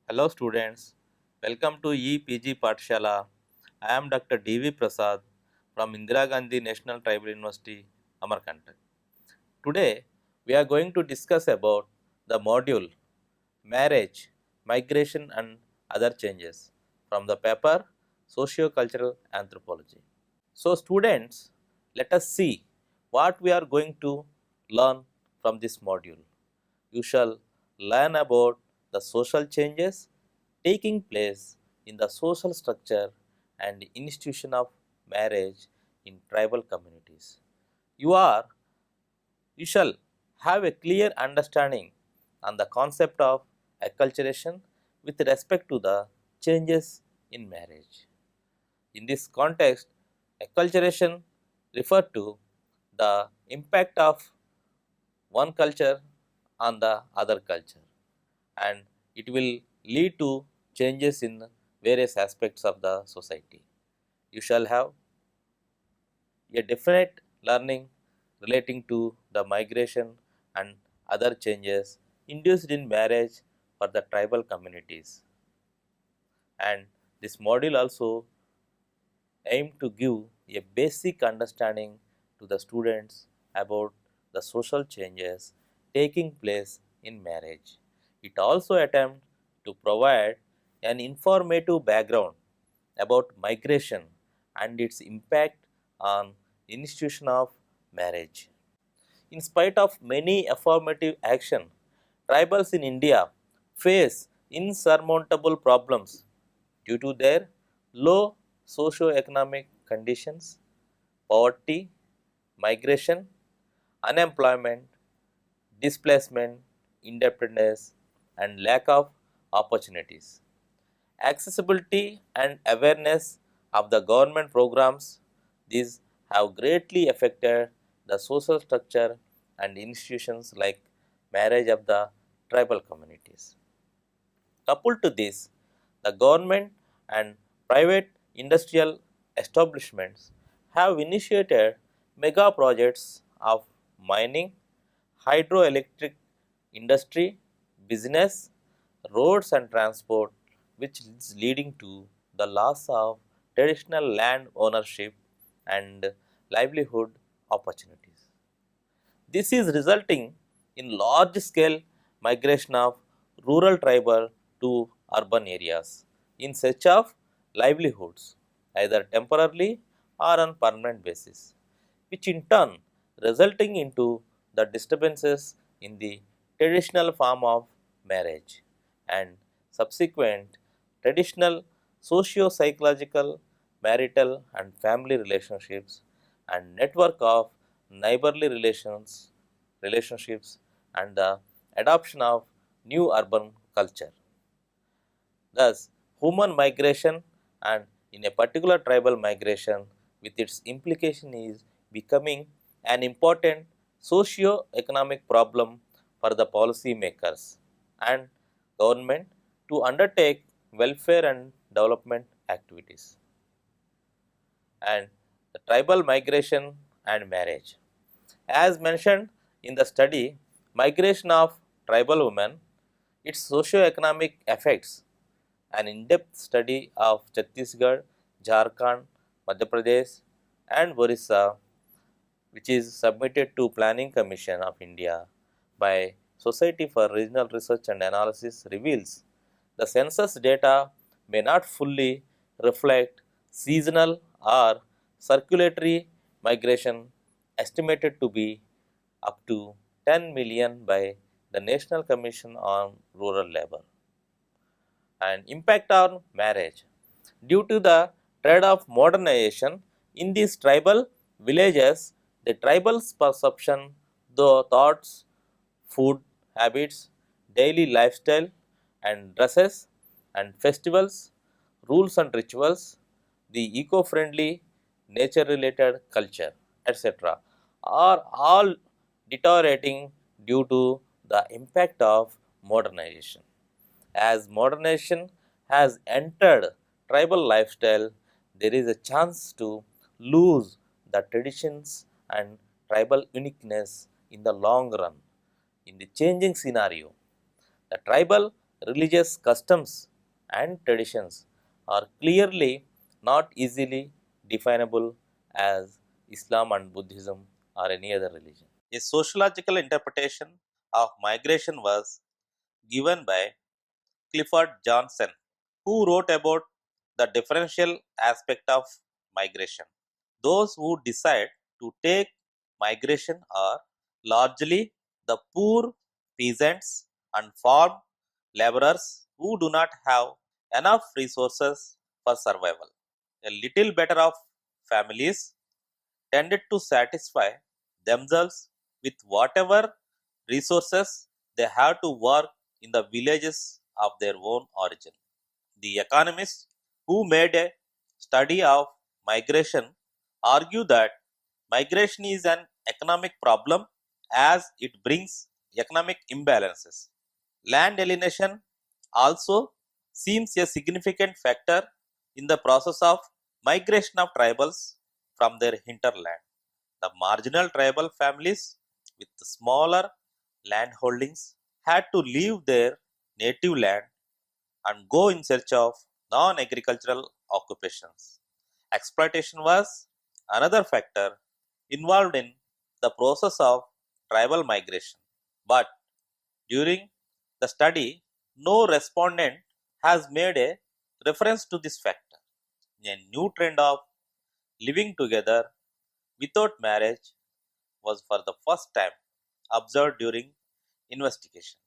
Hello students, welcome to EPG Pathshala. I am Dr. D.V. Prasad from Indira Gandhi National Tribal University, Amarkantak. Today we are going to discuss about the module Marriage, Migration and Other Changes from the paper Socio-Cultural Anthropology. So students, let us see what we are going to learn from this module. You shall learn about the social changes taking place in the social structure and institution of marriage in tribal communities. You are you shall have a clear understanding on the concept of acculturation with respect to the changes in marriage. In this context, acculturation refers to the impact of one culture on the other culture, and it will lead to changes in various aspects of the society. You shall have a definite learning relating to the migration and other changes induced in marriage for the tribal communities. And this module also aim to give a basic understanding to the students about the social changes taking place in marriage. It also attempts to provide an informative background about migration and its impact on institution of marriage. In spite of many affirmative action, tribals in India face insurmountable problems due to their low socio-economic conditions, poverty, migration, unemployment, displacement, independence, and lack of opportunities. Accessibility and awareness of the government programs, these have greatly affected the social structure and institutions like marriage of the tribal communities. Coupled to this, the government and private industrial establishments have initiated mega projects of mining, hydroelectric industry, business, roads and transport, which is leading to the loss of traditional land ownership and livelihood opportunities. This is resulting in large scale migration of rural tribal to urban areas in search of livelihoods, either temporarily or on permanent basis, which in turn resulting into the disturbances in the traditional form of marriage and subsequent traditional socio-psychological, marital and family relationships and network of neighborly relationships and the adoption of new urban culture. Thus, human migration and in a particular tribal migration with its implication is becoming an important socio-economic problem for the policy makers and government to undertake welfare and development activities. And the tribal migration and marriage. As mentioned in the study, migration of tribal women, its socio-economic effects, an in-depth study of Chhattisgarh, Jharkhand, Madhya Pradesh and Orissa, which is submitted to Planning Commission of India by Society for Regional Research and Analysis reveals the census data may not fully reflect seasonal or circulatory migration estimated to be up to 10 million by the National Commission on Rural Labor. And impact on marriage. Due to the trend of modernization in these tribal villages, the tribal perception, the thoughts, food habits, daily lifestyle and dresses and festivals, rules and rituals, the eco-friendly, nature-related culture, etc. are all deteriorating due to the impact of modernization. As modernization has entered tribal lifestyle, there is a chance to lose the traditions and tribal uniqueness in the long run. In the changing scenario, the tribal religious customs and traditions are clearly not easily definable as Islam and Buddhism or any other religion. A sociological interpretation of migration was given by Clifford Johnson, who wrote about the differential aspect of migration. Those who decide to take migration are largely the poor peasants and farm laborers who do not have enough resources for survival. A little better off families tended to satisfy themselves with whatever resources they have to work in the villages of their own origin. The economists who made a study of migration argue that migration is an economic problem as it brings economic imbalances. Land alienation also seems a significant factor in the process of migration of tribals from their hinterland. The marginal tribal families with smaller land holdings had to leave their native land and go in search of non agricultural occupations. Exploitation was another factor involved in the process of tribal migration. But during the study, no respondent has made a reference to this factor. A new trend of living together without marriage was for the first time observed during investigation.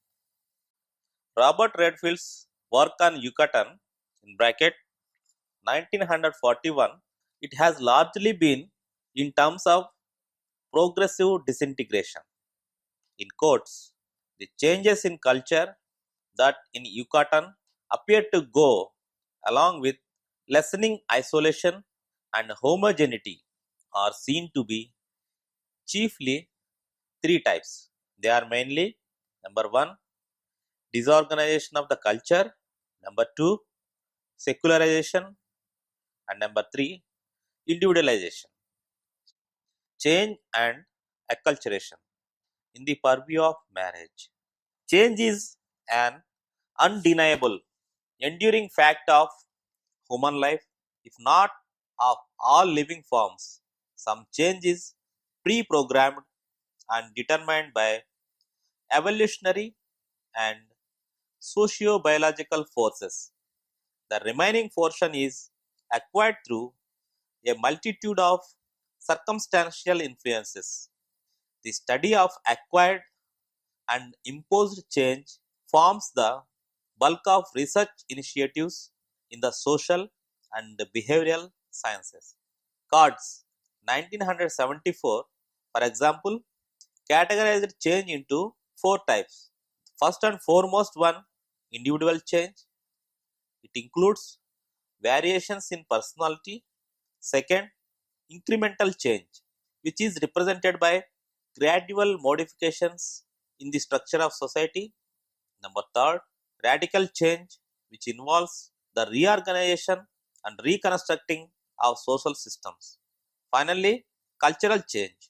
Robert Redfield's work on Yucatan in bracket 1941, it has largely been in terms of progressive disintegration. In quotes, the changes in culture that in Yucatan appear to go along with lessening isolation and homogeneity are seen to be chiefly three types. They are mainly number one, disorganization of the culture, number two, secularization, and number three, individualization. Change and acculturation in the purview of marriage. Change is an undeniable, enduring fact of human life, if not of all living forms. Some change is pre programmed and determined by evolutionary and socio biological forces. The remaining portion is acquired through a multitude of circumstantial influences. The study of acquired and imposed change forms the bulk of research initiatives in the social and behavioral sciences. Cards 1974, for example, categorized change into four types. First and foremost one, individual change. It includes variations in personality. Second, incremental change, which is represented by gradual modifications in the structure of society. Number third, radical change, which involves the reorganization and reconstructing of social systems. Finally, cultural change,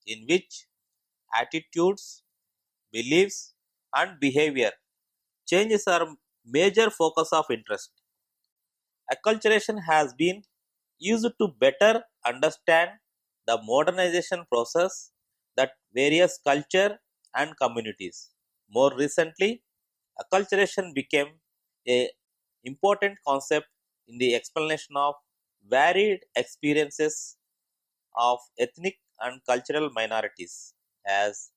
in which attitudes, beliefs, and behavior changes are major focus of interest. Acculturation has been used to better understand the modernization process that various culture and communities. More recently, acculturation became a important concept in the explanation of varied experiences of ethnic and cultural minorities as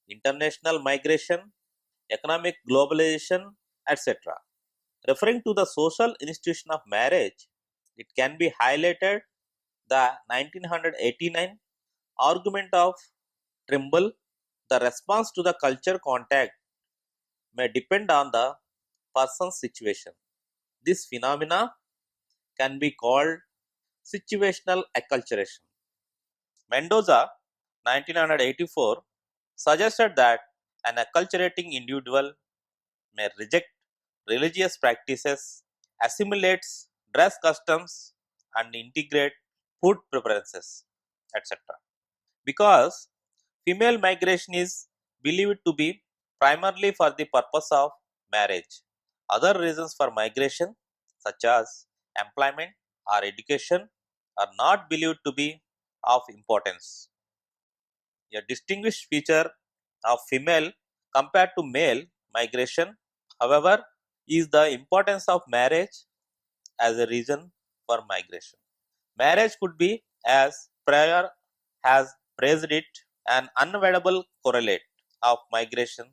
international migration, economic globalization, etc. Referring to the social institution of marriage, it can be highlighted the 1989 argument of Trimble. The response to the culture contact may depend on the person's situation. This phenomena can be called situational acculturation. Mendoza, 1984, suggested that an acculturating individual may reject religious practices, assimilates dress customs, and integrate food preferences, etc. Because female migration is believed to be primarily for the purpose of marriage. Other reasons for migration, such as employment or education, are not believed to be of importance. A distinguished feature of female compared to male migration, however, is the importance of marriage as a reason for migration. Marriage could be, as Pryor has praised it, an unavoidable correlate of migration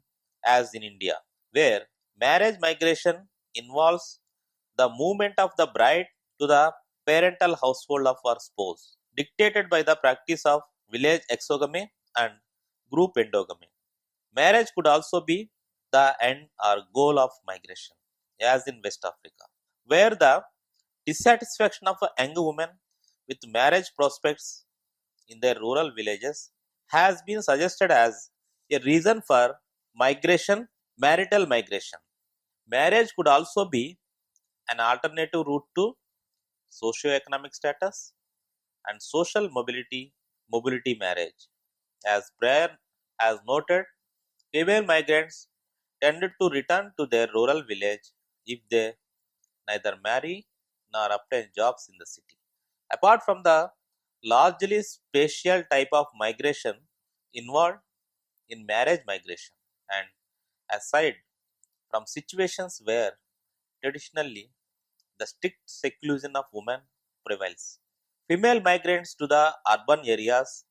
as in India, where marriage migration involves the movement of the bride to the parental household of her spouse, dictated by the practice of village exogamy and group endogamy. Marriage could also be the end or goal of migration, as in West Africa, where the dissatisfaction of a young woman with marriage prospects in their rural villages has been suggested as a reason for migration, marital migration. Marriage could also be an alternative route to socio-economic status and social mobility marriage. As Blair has noted, female migrants tended to return to their rural village if they neither marry nor obtain jobs in the city. Apart from the largely spatial type of migration involved in marriage migration, and aside from situations where traditionally the strict seclusion of women prevails, female migrants to the urban areas,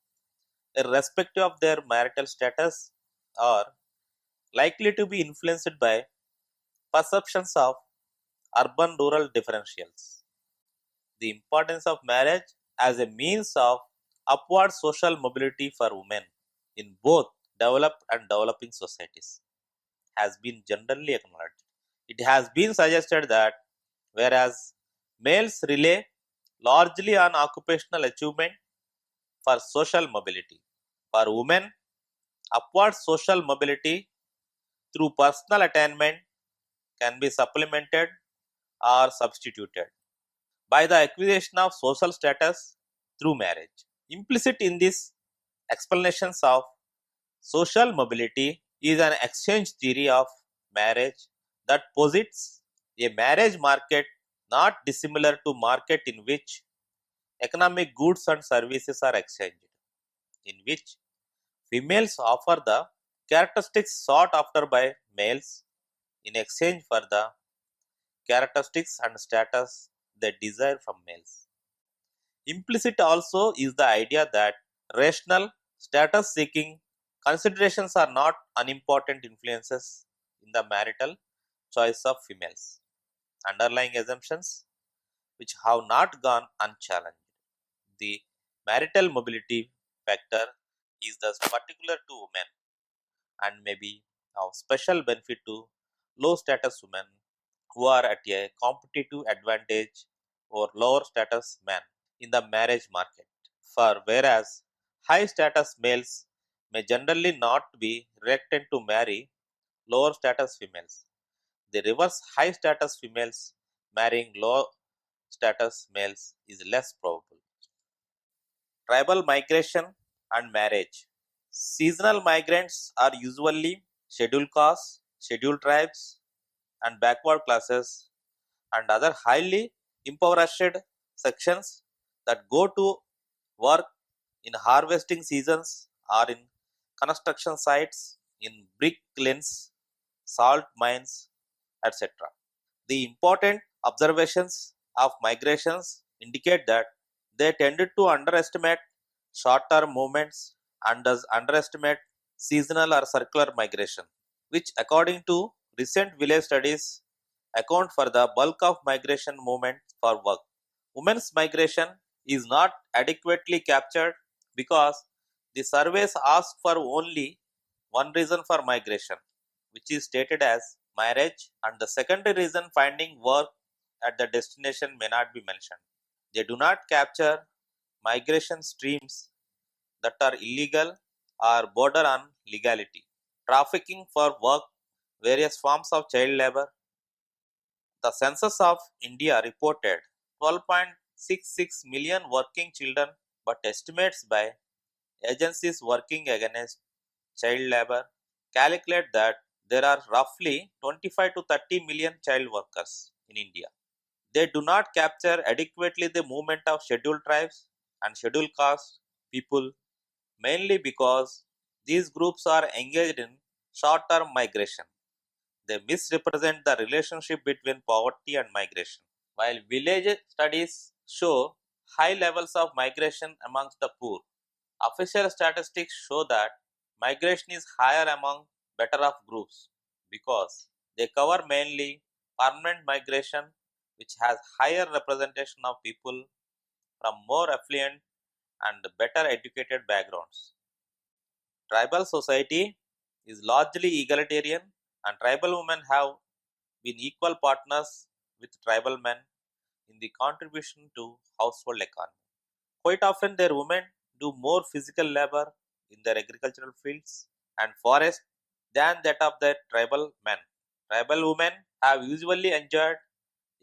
irrespective of their marital status, are likely to be influenced by perceptions of urban rural differentials. The importance of marriage as a means of upward social mobility for women in both developed and developing societies has been generally acknowledged. It has been suggested that whereas males rely largely on occupational achievement for social mobility, for women, upward social mobility through personal attainment can be supplemented or substituted by the acquisition of social status through marriage. Implicit in these explanations of social mobility is an exchange theory of marriage that posits a marriage market not dissimilar to market in which economic goods and services are exchanged, in which females offer the characteristics sought after by males in exchange for the characteristics and status they desire from males. Implicit also is the idea that rational, status seeking considerations are not unimportant influences in the marital choice of females. Underlying assumptions which have not gone unchallenged. The marital mobility factor is thus particular to women and may be of special benefit to low status women who are at a competitive advantage over lower status men in the marriage market. For whereas high status males may generally not be reluctant to marry lower status females, the reverse high status females marrying low status males is less probable. Tribal migration and marriage. Seasonal migrants are usually scheduled castes, scheduled tribes, and backward classes and other highly impoverished sections that go to work in harvesting seasons or in construction sites, in brick kilns, salt mines, etc. The important observations of migrations indicate that they tended to underestimate short term movements and thus underestimate seasonal or circular migration, which, according to recent village studies, account for the bulk of migration movement for work. Women's migration is not adequately captured because the surveys ask for only one reason for migration, which is stated as marriage, and the secondary reason finding work at the destination may not be mentioned. They do not capture migration streams that are illegal or border on legality, trafficking for work, various forms of child labor. The census of India reported 12.66 million working children, but estimates by agencies working against child labor calculate that there are roughly 25 to 30 million child workers in India. They do not capture adequately the movement of scheduled tribes and scheduled caste people, mainly because these groups are engaged in short term migration. They misrepresent the relationship between poverty and migration. While village studies show high levels of migration amongst the poor, official statistics show that migration is higher among better off groups because they cover mainly permanent migration, which has higher representation of people from more affluent and better educated backgrounds. Tribal society is largely egalitarian, and tribal women have been equal partners with tribal men in the contribution to household economy. Quite often, their women do more physical labor in their agricultural fields and forests than that of their tribal men. Tribal women have usually enjoyed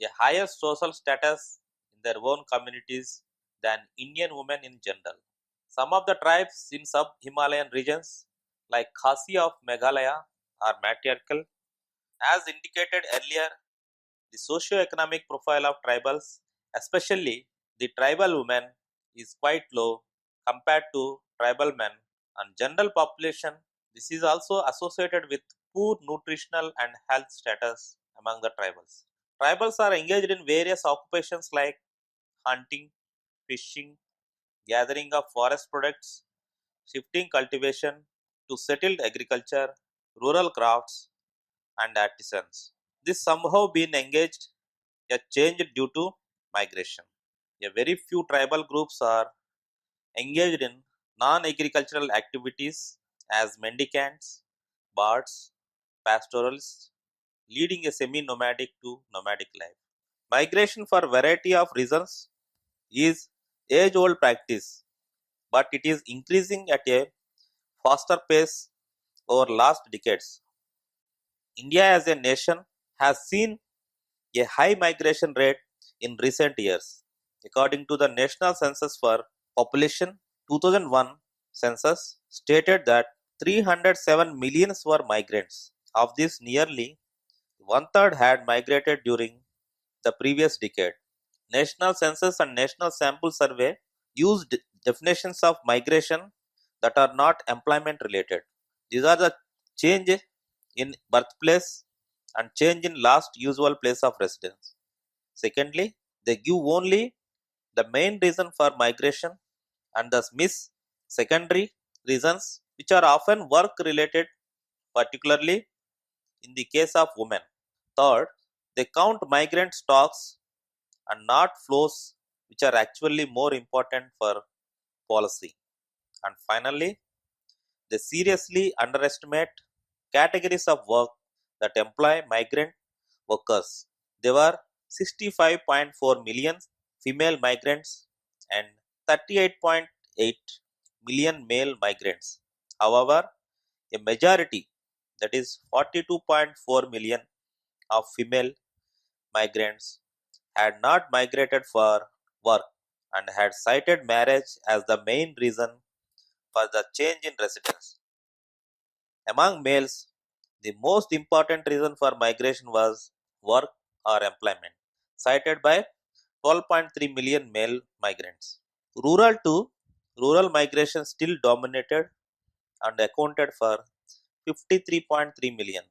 a higher social status in their own communities than Indian women in general. Some of the tribes in sub-Himalayan regions, like Khasi of Meghalaya, are matriarchal. As indicated earlier, the socio-economic profile of tribals, especially the tribal women, is quite low compared to tribal men and general population. This is also associated with poor nutritional and health status among the tribals. Tribals are engaged in various occupations like hunting, fishing, gathering of forest products, shifting cultivation to settled agriculture, rural crafts, and artisans. This somehow been engaged a change due to migration. A very few tribal groups are engaged in non-agricultural activities as mendicants, bards, pastoralists, leading a semi-nomadic to nomadic life. Migration for variety of reasons is age-old practice, but it is increasing at a faster pace over last decades. India as a nation has seen a high migration rate in recent years. According to the National Census for Population 2001 census stated that 307 millions were migrants. Of this, nearly one third had migrated during the previous decade. National Census and National Sample Survey used definitions of migration that are not employment related. These are the change in birthplace and change in last usual place of residence. Secondly, they give only the main reason for migration and thus miss secondary reasons which are often work related, particularly in the case of women. Third, they count migrant stocks and not flows, which are actually more important for policy. And finally, they seriously underestimate categories of work that employ migrant workers. There were 65.4 million female migrants and 38.8 million male migrants. However, a majority, that is 42.4 million of female migrants, had not migrated for work and had cited marriage as the main reason for the change in residence. Among males, the most important reason for migration was work or employment, cited by 12.3 million male migrants. Rural to rural migration still dominated and accounted for 53.3 million.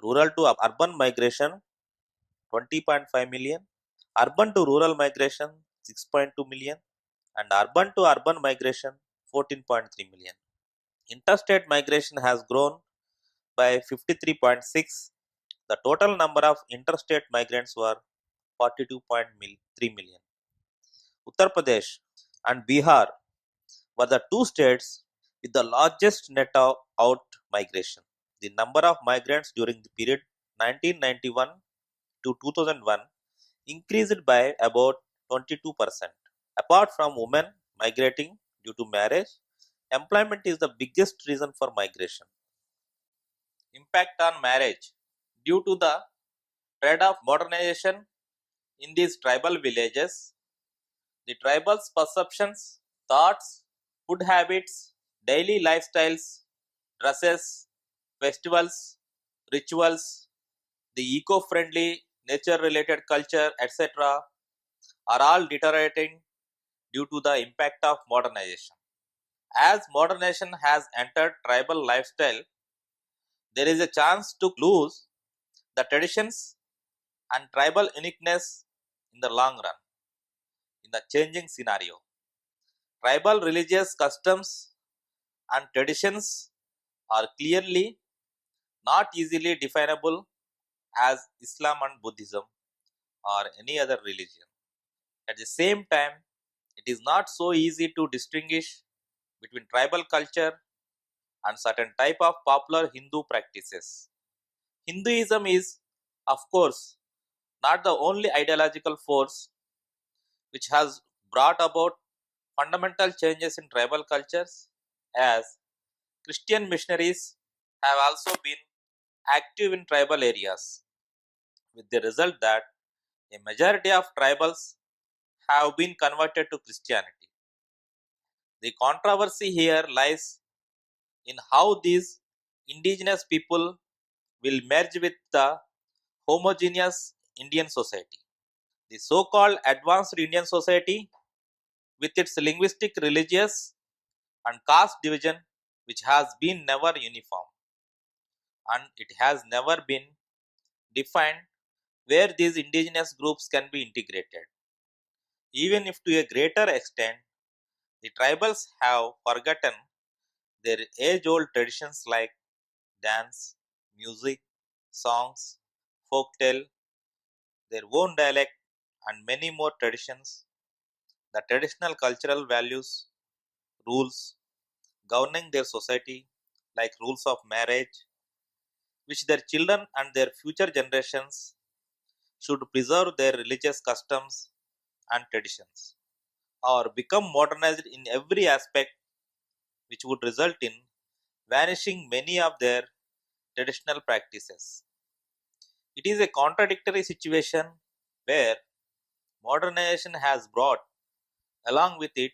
Rural to urban migration 20.5 million. Urban to rural migration 6.2 million. And urban to urban migration 14.3 million. Interstate migration has grown by 53.6. The total number of interstate migrants were 42.3 million. Uttar Pradesh and Bihar were the two states with the largest net out migration. The number of migrants during the period 1991 to 2001 increased by about 22%. Apart from women migrating due to marriage, employment is the biggest reason for migration. Impact on marriage. Due to the trend of modernization in these tribal villages, the tribals' perceptions, thoughts, food habits, daily lifestyles, dresses, festivals, rituals, the eco-friendly, nature-related culture, etc., are all deteriorating due to the impact of modernization. As modernization has entered tribal lifestyle, there is a chance to lose the traditions and tribal uniqueness in the long run. In the changing scenario, tribal religious customs and traditions are clearly not easily definable as Islam and Buddhism or any other religion. At the same time, it is not so easy to distinguish between tribal culture and certain type of popular Hindu practices. Hinduism is, of course, not the only ideological force which has brought about fundamental changes in tribal cultures, as Christian missionaries have also been active in tribal areas, with the result that a majority of tribals have been converted to Christianity. The controversy here lies in how these indigenous people will merge with the homogeneous Indian society. The so called advanced Indian society, with its linguistic, religious, and caste division, which has been never uniform, and it has never been defined where these indigenous groups can be integrated. Even if to a greater extent, the tribals have forgotten their age old traditions like dance, music, songs, folktale, their own dialect, and many more traditions, the traditional cultural values, rules governing their society, like rules of marriage, which their children and their future generations should preserve their religious customs and traditions, or become modernized in every aspect, which would result in vanishing many of their traditional practices. It is a contradictory situation where modernization has brought along with it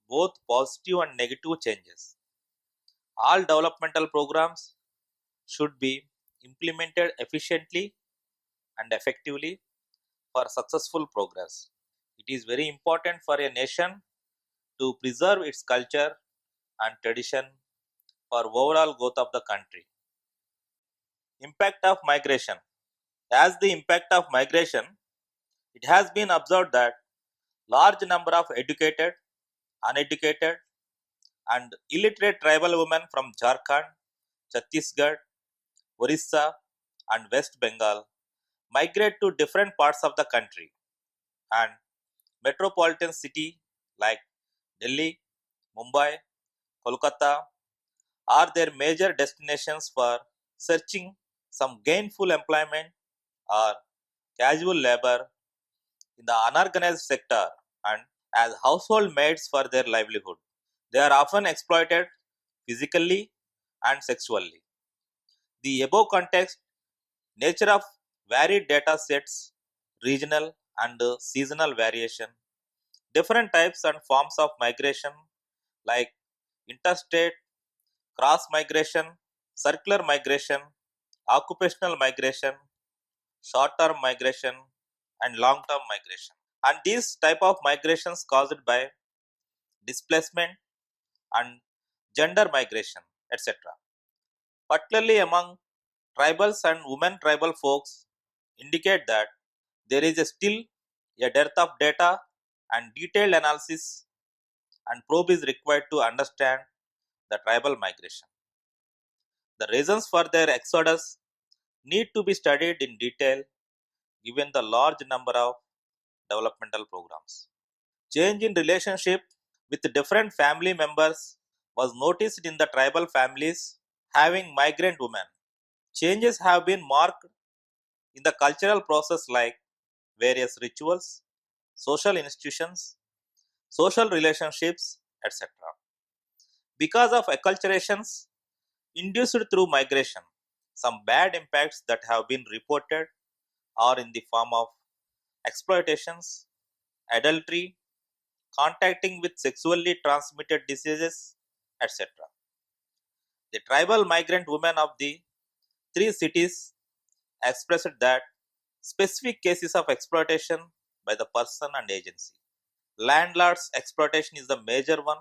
both positive and negative changes. All developmental programs should be implemented efficiently and effectively for successful progress. It is very important for a nation to preserve its culture and tradition for overall growth of the country. Impact of migration. As the impact of migration, it has been observed that large number of educated, uneducated, and illiterate tribal women from Jharkhand, Chhattisgarh, Orissa, and West Bengal migrate to different parts of the country, and metropolitan cities like Delhi, Mumbai, Kolkata are their major destinations for searching some gainful employment or casual labor in the unorganized sector and as household maids for their livelihood. They are often exploited physically and sexually. The above context, nature of varied data sets, regional and seasonal variation, different types and forms of migration like interstate, cross migration, circular migration, occupational migration, short term migration, and long term migration. And these type of migrations caused by displacement and gender migration, etc. Particularly among tribals and women tribal folks indicate that there is still a dearth of data and detailed analysis and probe is required to understand the tribal migration. The reasons for their exodus need to be studied in detail given the large number of developmental programs. Change in relationship with different family members was noticed in the tribal families having migrant women. Changes have been marked in the cultural process like various rituals, social institutions, social relationships, etc. Because of acculturations induced through migration, some bad impacts that have been reported are in the form of exploitations, adultery, contacting with sexually transmitted diseases, etc. The tribal migrant women of the Three cities expressed that specific cases of exploitation by the person and agency. Landlord's exploitation is the major one,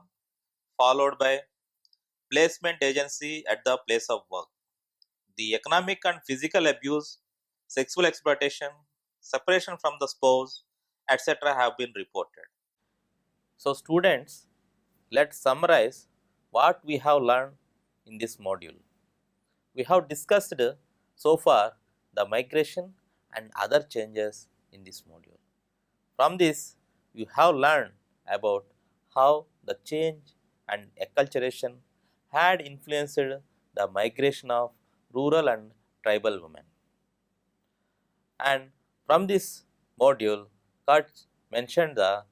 followed by placement agency at the place of work. The economic and physical abuse, sexual exploitation, separation from the spouse, etc. have been reported. So, students, let's summarize what we have learned in this module. We have discussed so far the migration and other changes in this module. From this, you have learned about how the change and acculturation had influenced the migration of rural and tribal women. And from this module, Kurt mentioned the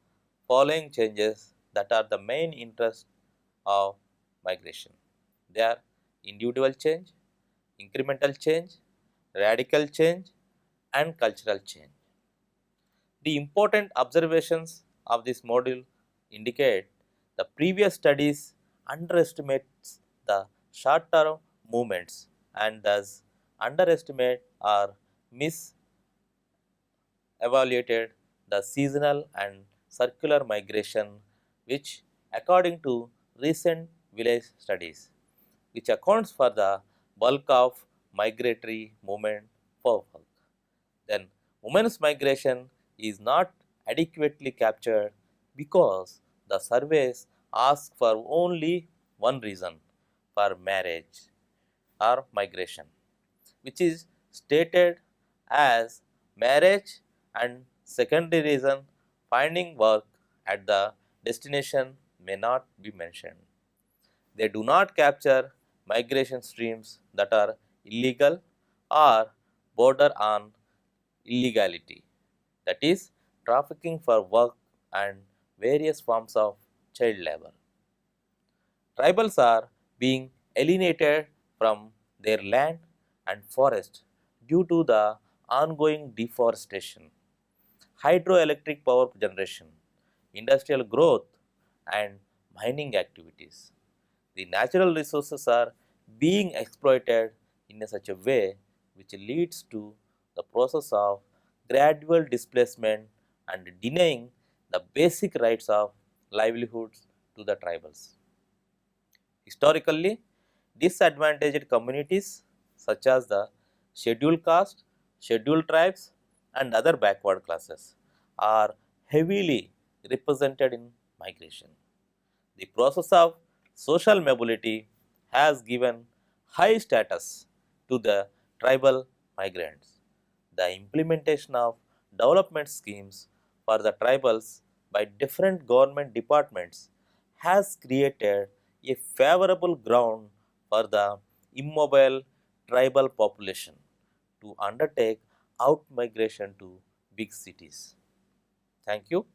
following changes that are the main interest of migration. They are individual change, incremental change, radical change, and cultural change. The important observations of this module indicate the previous studies underestimates the short-term movements and thus underestimate or misevaluated the seasonal and circular migration which according to recent village studies which accounts for the bulk of migratory movement for work. Then women's migration is not adequately captured because the surveys ask for only one reason for marriage or migration, which is stated as marriage and secondary reason finding work at the destination may not be mentioned. They do not capture migration streams that are illegal or border on illegality, that is, trafficking for work and various forms of child labor. Tribals are being alienated from their land and forest due to the ongoing deforestation, hydroelectric power generation, industrial growth, and mining activities. The natural resources are being exploited in such a way which leads to the process of gradual displacement and denying the basic rights of livelihoods to the tribals. Historically, disadvantaged communities such as the scheduled caste, scheduled tribes, and other backward classes are heavily represented in migration. The process of social mobility has given high status to the tribal migrants. The implementation of development schemes for the tribals by different government departments has created a favorable ground for the immobile tribal population to undertake out migration to big cities. Thank you.